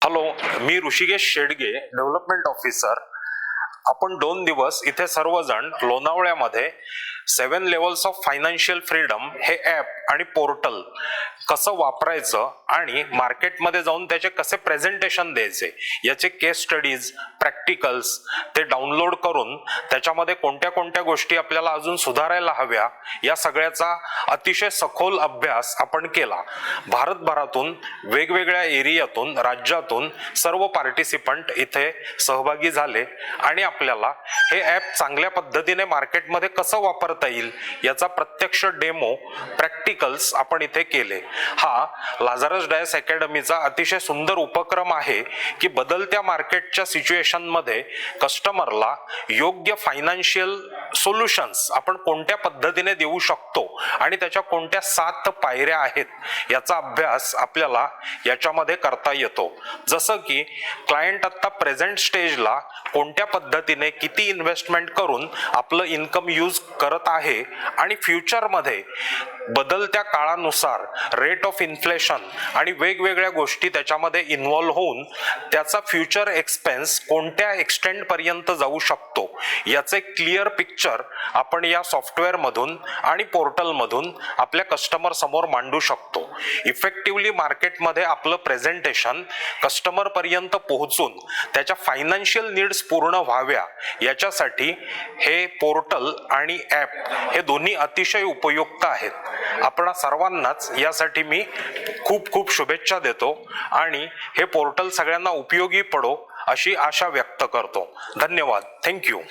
Hello, मी Rishikesh Shedge, development officer. आपण 2 दिवस इथे सर्वजण लोणावळ्यामध्ये 7 लेवल्स ऑफ फायनान्शियल फ्रीडम हे ॲप आणि पोर्टल कसं वापरायचं आणि मार्केटमध्ये जाऊन त्याचे कसे प्रेझेंटेशन द्यायचे याचे केस स्टडीज, प्रॅक्टिकल्स ते डाउनलोड करून त्याच्यामध्ये कोणत्या कोणत्या गोष्टी आपल्याला अजून सुधारायला हव्या या सगळ्याचा अतिशय सखोल अभ्यास आपण केला. भारतभरातून वेगवेगळ्या एरियातून, राज्यातून सर्व पार्टिसिपंट इथे सहभागी झाले आणि आपल्याला हे ॲप चांगल्या पद्धतीने मार्केटमध्ये कसं वापरता येईल याचा प्रत्यक्ष डेमो, प्रॅक्टिकल्स आपण इथे केले. हा लाझारस डायस अकॅडमीचा अतिशय सुंदर उपक्रम आहे की बदलत्या मार्केटच्या सिच्युएशन मध्ये कस्टमरला योग्य फायनान्शियल सोल्युशन्स आपण कोणत्या पद्धतीने देऊ शकतो आणि त्याच्या कोणत्या 7 पायऱ्या आहेत याचा अभ्यास आपल्याला याच्यामध्ये करता येतो. जसं की क्लायंट आता प्रेझेंट स्टेजला कोणत्या पद्धतीने किती इन्व्हेस्टमेंट करून आपलं इन्कम यूज करत आहे आणि फ्युचरमध्ये बदलत्या काळानुसार रेट ऑफ इन्फ्लेशन आणि वेगवेगळ्या गोष्टी त्याच्यामध्ये इन्व्हॉल्व होऊन त्याचा फ्युचर एक्सपेन्स कोणत्या एक्सटेंड पर्यंत जाऊ शकतो याचे क्लिअर पिक्चर आपण या सॉफ्टवेअर मधून आणि पोर्टल मधून आपल्या कस्टमर समोर मांडू शकतो. इफेक्टिव्हली मार्केटमध्ये आपलं प्रेझेंटेशन कस्टमर पर्यंत पोहोचून त्याच्या फायनान्शियल नीड्स पूर्ण व्हाव्या याच्यासाठी हे पोर्टल आणि ॲप हे दोन्ही अतिशय उपयुक्त आहेत. आपण सर्वांनाच यासाठी मी खूप खूप शुभेच्छा देतो आणि हे पोर्टल सगळ्यांना उपयोगी पडो अशी आशा व्यक्त करतो. धन्यवाद. थँक्यू.